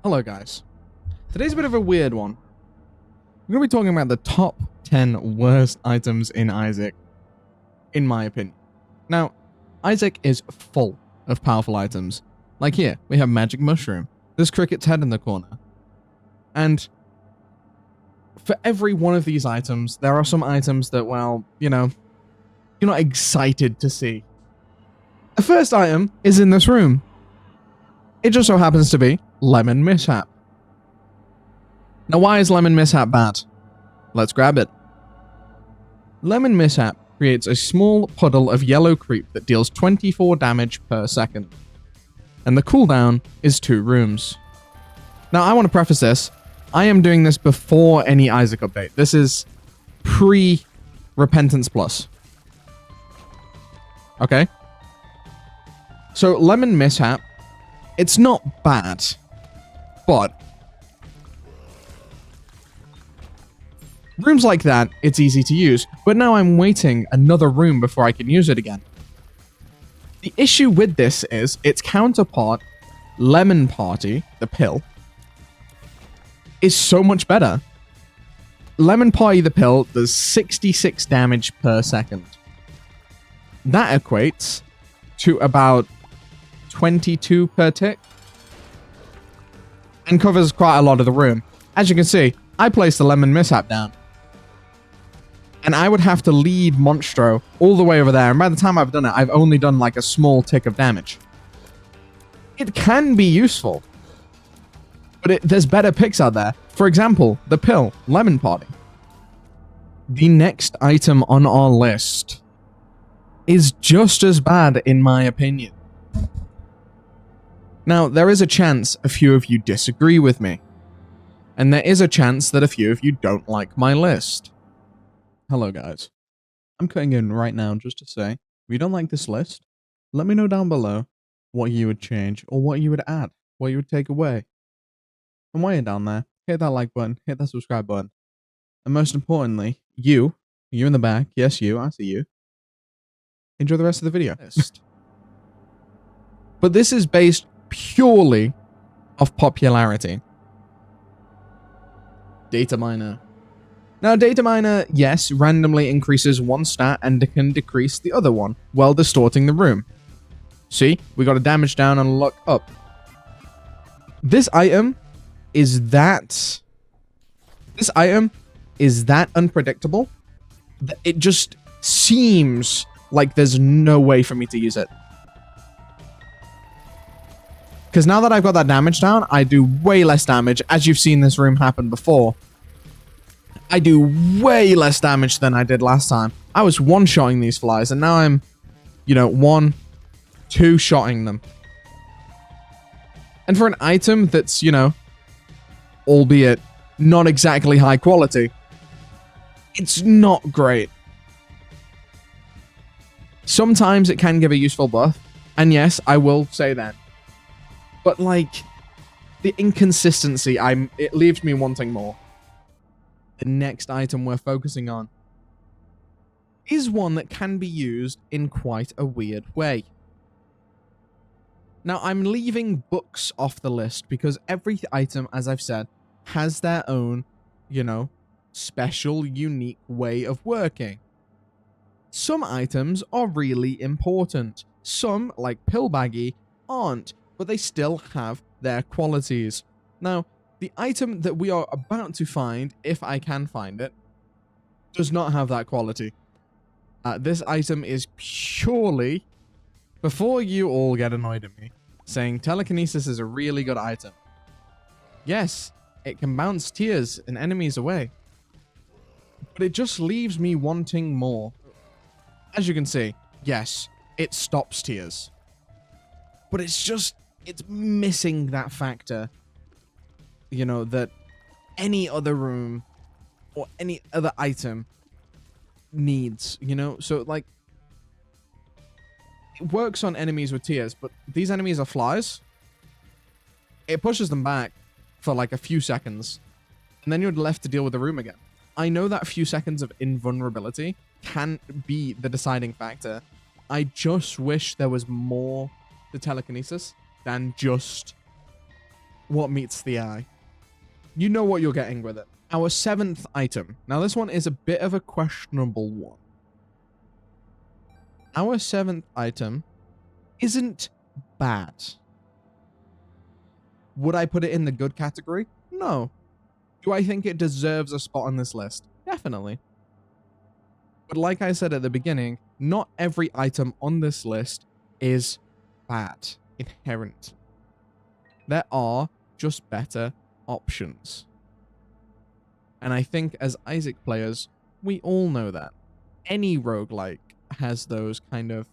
Hello guys. Today's a bit of a weird one. We're going to be talking about the top 10 worst items in Isaac, in my opinion. Now, Isaac is full of powerful items. Like here, we have Magic Mushroom. There's Cricket's head in the corner. And for every one of these items, there are some items that, well, you know, you're not excited to see. The first item is in this room. It just so happens to be Lemon Mishap. Now, why is Lemon Mishap bad? Let's grab it. Lemon Mishap creates a small puddle of yellow creep that deals 24 damage per second. And the cooldown is 2 rooms. Now, I want to preface this. I am doing this before any Isaac update. This is pre-Repentance Plus. Okay? So, Lemon Mishap, it's not bad, but rooms like that, it's easy to use, but now I'm waiting another room before I can use it again. The issue with this is its counterpart, Lemon Party, the pill, is so much better. Lemon Party, the pill, does 66 damage per second. That equates to about 22 per tick, and covers quite a lot of the room. As you can see, I placed the Lemon Mishap down, and I would have to lead Monstro all the way over there, and by the time I've done it, I've only done like a small tick of damage. It can be useful, but there's better picks out there. For example, the pill, Lemon Party. The next item on our list is just as bad in my opinion. Now, there is a chance a few of you disagree with me, and there is a chance that a few of you don't like my list. Hello guys, I'm cutting in right now just to say, if you don't like this list, let me know down below what you would change, or what you would add, what you would take away. And while you're down there, hit that like button, hit that subscribe button, and most importantly, you in the back, yes you, I see you, enjoy the rest of the video. But this is based purely off popularity. Data Miner. Now, Data Miner, yes, randomly increases one stat and can decrease the other one, while distorting the room. See, we got a damage down and a luck up. This item is that unpredictable that it just seems like there's no way for me to use it. Because now that I've got that damage down, I do way less damage, as you've seen this room happen before. I do way less damage than I did last time. I was one-shotting these flies, and now I'm, you know, two-shotting them. And for an item that's, you know, albeit not exactly high quality, it's not great. Sometimes it can give a useful buff, and yes, I will say that. But, like, the inconsistency, it leaves me wanting more. The next item we're focusing on is one that can be used in quite a weird way. Now, I'm leaving books off the list because every item, as I've said, has their own, you know, special, unique way of working. Some items are really important. Some, like Pillbaggy, aren't, but they still have their qualities. Now, the item that we are about to find, if I can find it, does not have that quality. This item is purely, before you all get annoyed at me, saying telekinesis is a really good item. Yes, it can bounce tears and enemies away, but it just leaves me wanting more. As you can see, yes, it stops tears, but it's missing that factor, you know, that any other room or any other item needs, you know? So, like, it works on enemies with tears, but these enemies are flies. It pushes them back for, like, a few seconds, and then you're left to deal with the room again. I know that a few seconds of invulnerability can be the deciding factor. I just wish there was more to telekinesis than just what meets the eye. You know what you're getting with it. Our 7th item. Now, this one is a bit of a questionable one. Our 7th item isn't bad. Would I put it in the good category? No. Do I think it deserves a spot on this list? Definitely. But like I said at the beginning, not every item on this list is bad, inherent. There are just better options. And I think as Isaac players, we all know that. Any roguelike has those kind of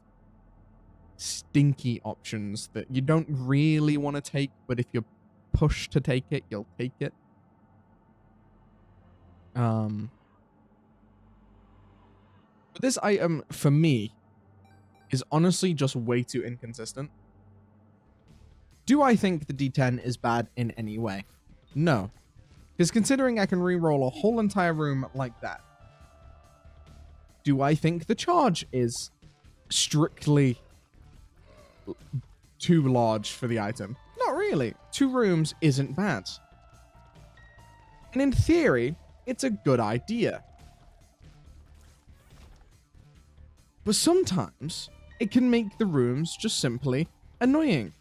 stinky options that you don't really want to take, but if you're pushed to take it, you'll take it. But this item, for me, is honestly just way too inconsistent. Do I think the D10 is bad in any way? No. Because considering I can reroll a whole entire room like that, do I think the charge is strictly too large for the item? Not really. 2 rooms isn't bad. And in theory, it's a good idea. But sometimes, it can make the rooms just simply annoying.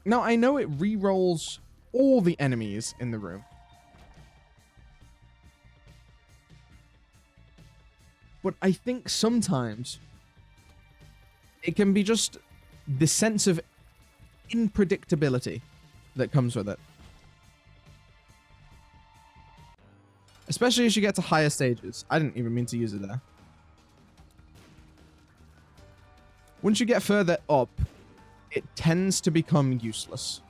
Now, I know it re-rolls all the enemies in the room. But I think sometimes it can be just the sense of unpredictability that comes with it. Especially as you get to higher stages. I didn't even mean to use it there. Once you get further up, it tends to become useless.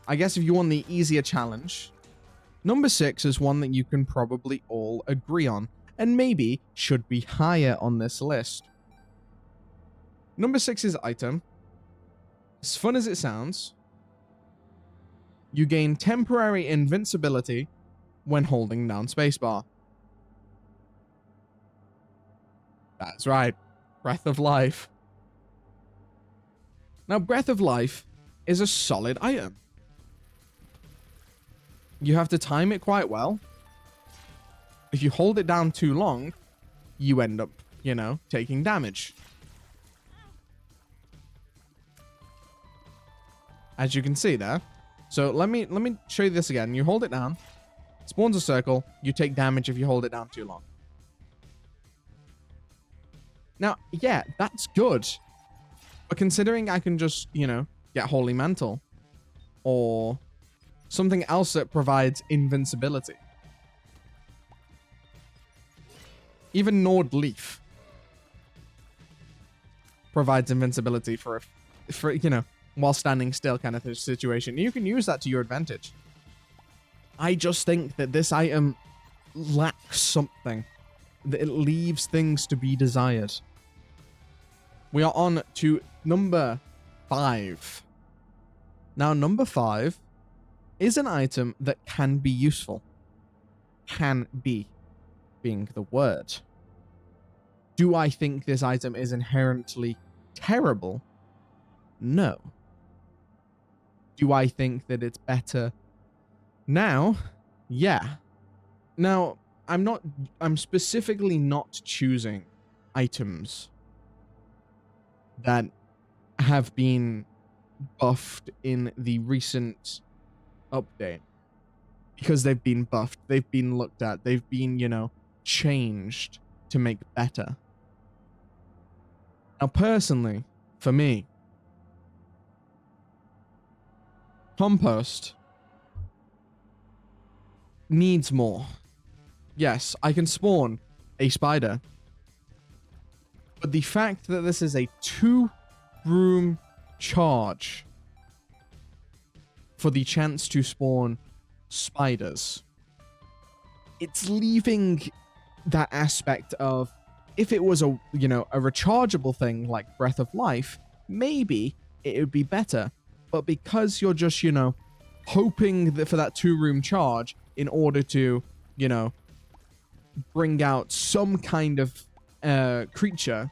I guess if you want the easier challenge, number 6 is one that you can probably all agree on, and maybe should be higher on this list. Number 6's item, as fun as it sounds, you gain temporary invincibility when holding down spacebar. That's right, Breath of Life. Now, Breath of Life is a solid item. You have to time it quite well. If you hold it down too long, you end up, you know, taking damage. As you can see there. So let me show you this again. You hold it down, spawns a circle, you take damage if you hold it down too long. Now, yeah, that's good. But considering I can just, you know, get Holy Mantle or something else that provides invincibility. Even Nord Leaf provides invincibility for you know, while standing still kind of situation. You can use that to your advantage. I just think that this item lacks something. That it leaves things to be desired. We are on to number 5. Now, number 5 is an item that can be useful. Can be being the word. Do I think this item is inherently terrible? No. Do I think that it's better now? Yeah. Now, I'm specifically not choosing items that have been buffed in the recent update. Because they've been buffed, they've been looked at, they've been, you know, changed to make better. Now, personally, for me, Compost needs more. Yes, I can spawn a spider. But the fact that this is a 2-room charge for the chance to spawn spiders, it's leaving that aspect of, if it was a, you know, a rechargeable thing like Breath of Life, maybe it would be better. But because you're just, you know, hoping for that 2-room charge in order to, you know, bring out some kind of creature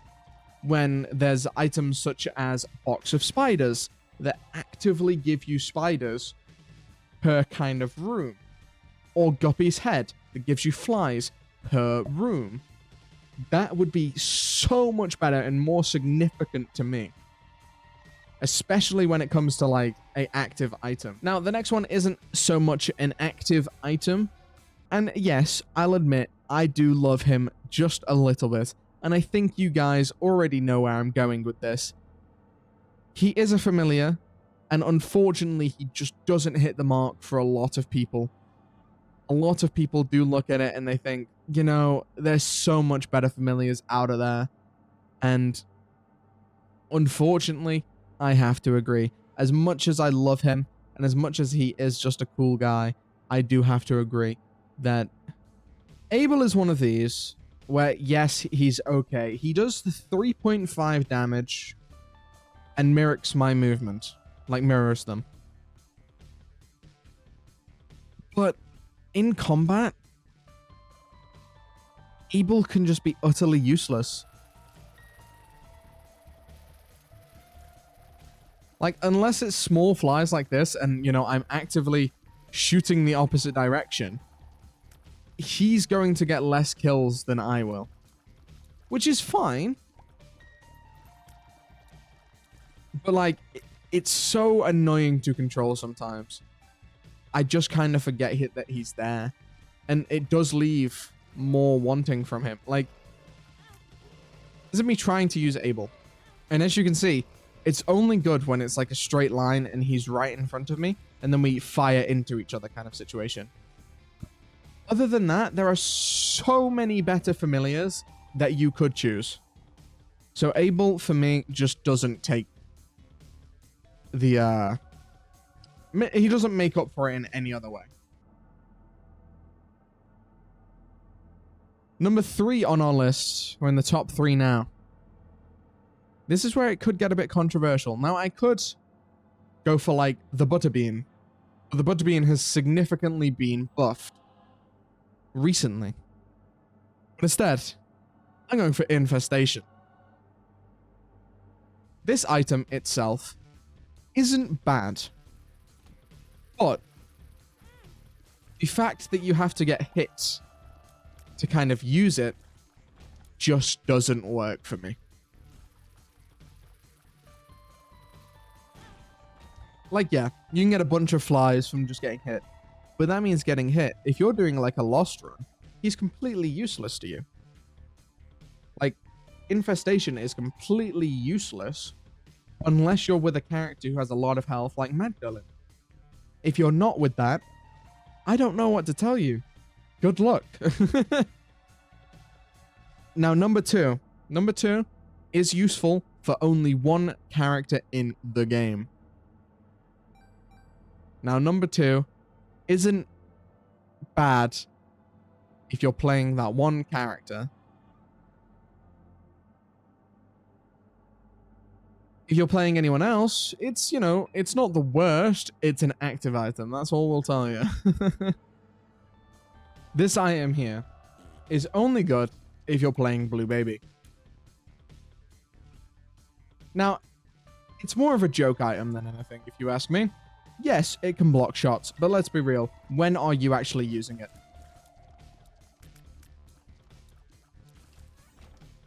when there's items such as a box of spiders that actively give you spiders per kind of room, or Guppy's head that gives you flies per room. That would be so much better and more significant to me, especially when it comes to like a active item. Now, the next one isn't so much an active item, and yes, I'll admit I do love him just a little bit, and I think you guys already know where I'm going with this. He is a familiar, and unfortunately he just doesn't hit the mark for a lot of people. A lot of people do look at it and they think, you know, there's so much better familiars out of there. And unfortunately, I have to agree. As much as I love him, and as much as he is just a cool guy, I do have to agree that Abel is one of these where, yes, he's okay. He does the 3.5 damage and mimics my movement. Like, mirrors them. But in combat, Abel can just be utterly useless. Like, unless it's small flies like this and, you know, I'm actively shooting the opposite direction, he's going to get less kills than I will. Which is fine. But, like, it's so annoying to control sometimes. I just kind of forget that he's there. And it does leave more wanting from him. Like, this is me trying to use Abel. And as you can see, it's only good when it's like a straight line and he's right in front of me. And then we fire into each other kind of situation. Other than that, there are so many better familiars that you could choose. So Abel, for me, just doesn't take the... he doesn't make up for it in any other way. Number 3 on our list. We're in the top 3 now. This is where it could get a bit controversial. Now, I could go for, like, the Butterbean. But the Butterbean has significantly been buffed recently. Instead, I'm going for Infestation. This item itself isn't bad. But the fact that you have to get hit to kind of use it just doesn't work for me. Like, yeah, you can get a bunch of flies from just getting hit. But that means getting hit. If you're doing like a lost run, he's completely useless to you. Like, Infestation is completely useless unless you're with a character who has a lot of health like Magdalene. If you're not with that, I don't know what to tell you. Good luck. Now, number 2. Number 2 is useful for only one character in the game. Now, number 2 isn't bad if you're playing that one character. If you're playing anyone else, it's, you know, it's not the worst. It's an active item. That's all we'll tell you. This item here is only good if you're playing Blue Baby. Now, it's more of a joke item than anything, if you ask me. Yes, it can block shots, but let's be real. When are you actually using it?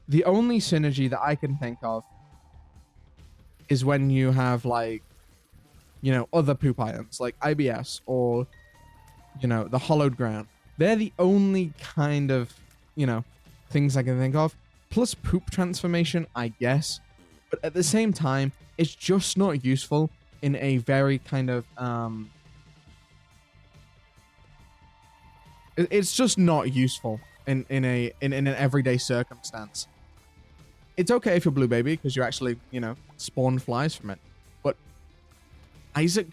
The only synergy that I can think of is when you have, like, you know, other poop items, like IBS or, you know, the Hollowed Ground. They're the only kind of, you know, things I can think of. Plus poop transformation, I guess. But at the same time, it's just not useful in a very kind of, it's just not useful in an everyday circumstance. It's okay if you're Blue Baby, because you actually, you know, spawn flies from it. But Isaac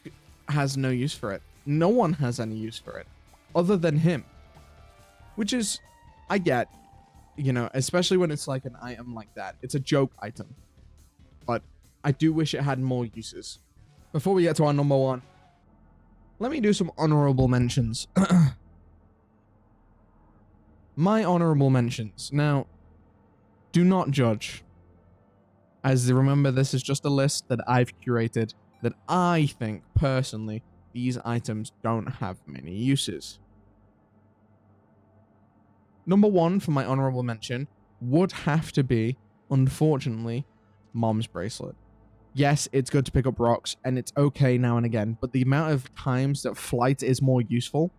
has no use for it. No one has any use for it, other than him. Which is, I get, you know, especially when it's like an item like that. It's a joke item. But I do wish it had more uses. Before we get to our number 1, let me do some honorable mentions. My honorable mentions. Now, do not judge. As remember, this is just a list that I've curated that I think, personally, these items don't have many uses. Number one for my honorable mention would have to be, unfortunately, Mom's Bracelet. Yes, it's good to pick up rocks, and it's okay now and again, but the amount of times that flight is more useful,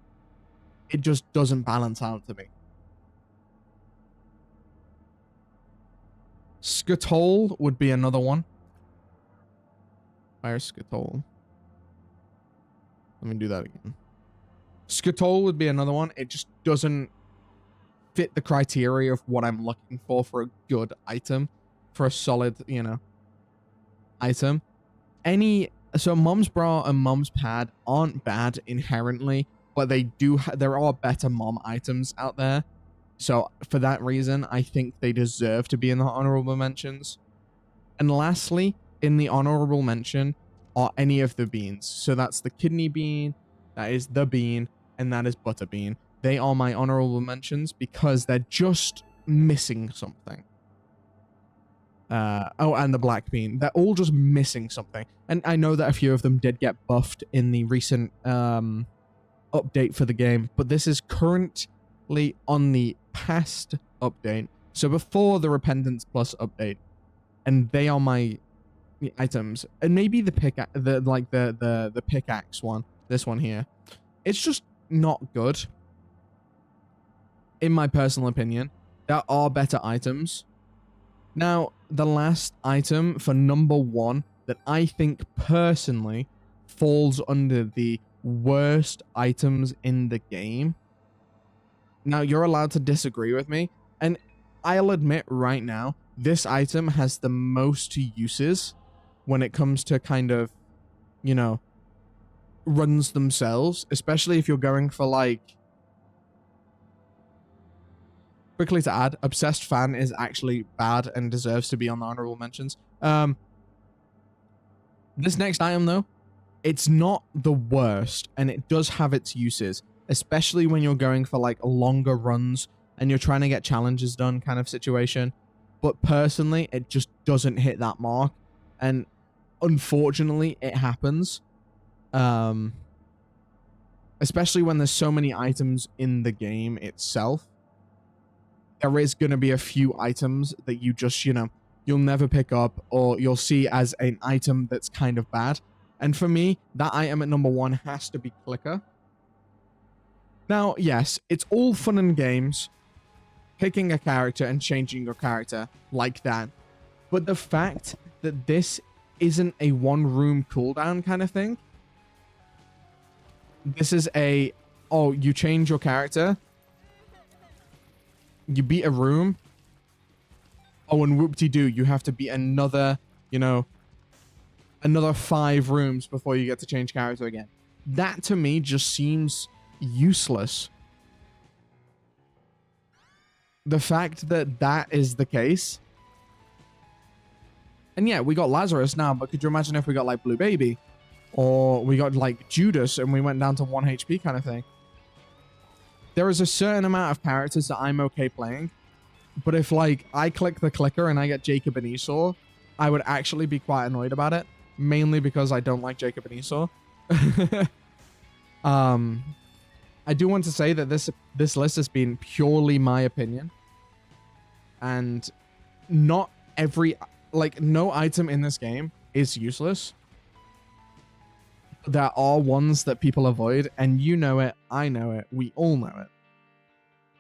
it just doesn't balance out to me. Scutole would be another one. Where's Scutole? Let me do that again. Scutole would be another one. It just doesn't fit the criteria of what I'm looking for a good item, for a solid, you know, item. So Mom's Bra and Mom's Pad aren't bad inherently, but they do, there are better mom items out there. So for that reason, I think they deserve to be in the honorable mentions. And lastly, in the honorable mention are any of the beans. So that's the kidney bean, that is the bean, and that is butterbean. They are my honorable mentions because they're just missing something. Oh, and the black bean. They're all just missing something. And I know that a few of them did get buffed in the recent update for the game, but this is currently on the past update. So before the Repentance Plus update. And they are my items. And maybe the the pickaxe one. This one here. It's just not good. In my personal opinion. There are better items. Now, the last item for number one that I think personally falls under the worst items in the game. Now, you're allowed to disagree with me, and I'll admit right now, this item has the most uses when it comes to kind of, you know, runs themselves, especially if you're going for like... Quickly to add, Obsessed Fan is actually bad and deserves to be on the honorable mentions. This next item, though, it's not the worst, and it does have its uses, especially when you're going for, like, longer runs and you're trying to get challenges done kind of situation. But personally, it just doesn't hit that mark, and unfortunately, it happens. Especially when there's so many items in the game itself. There is going to be a few items that you just, you know, you'll never pick up, or you'll see as an item that's kind of bad. And for me, that item at number one has to be Clicker. Now, yes, it's all fun and games, picking a character and changing your character like that. But the fact that this isn't a one-room cooldown kind of thing, this is a, oh, you change your character, you beat a room. Oh, and whoop-de-doo, you have to beat another, you know, another 5 rooms before you get to change character again. That, to me, just seems useless. The fact that that is the case. And yeah, we got Lazarus now, but could you imagine if we got, like, Blue Baby? Or we got, like, Judas and we went down to 1 HP kind of thing. There is a certain amount of characters that I'm okay playing, but if, like, I click the clicker and I get Jacob and Esau, I would actually be quite annoyed about it, mainly because I don't like Jacob and Esau. I do want to say that this list has been purely my opinion, and not every, like, no item in this game is useless. There are ones that people avoid, and you know it, I know it, we all know it.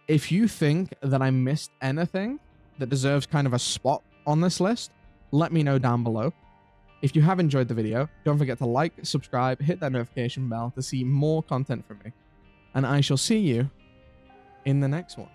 If you think that I missed anything that deserves kind of a spot on this list, let me know down below. If you have enjoyed the video, don't forget to like, subscribe, hit that notification bell to see more content from me. And I shall see you in the next one.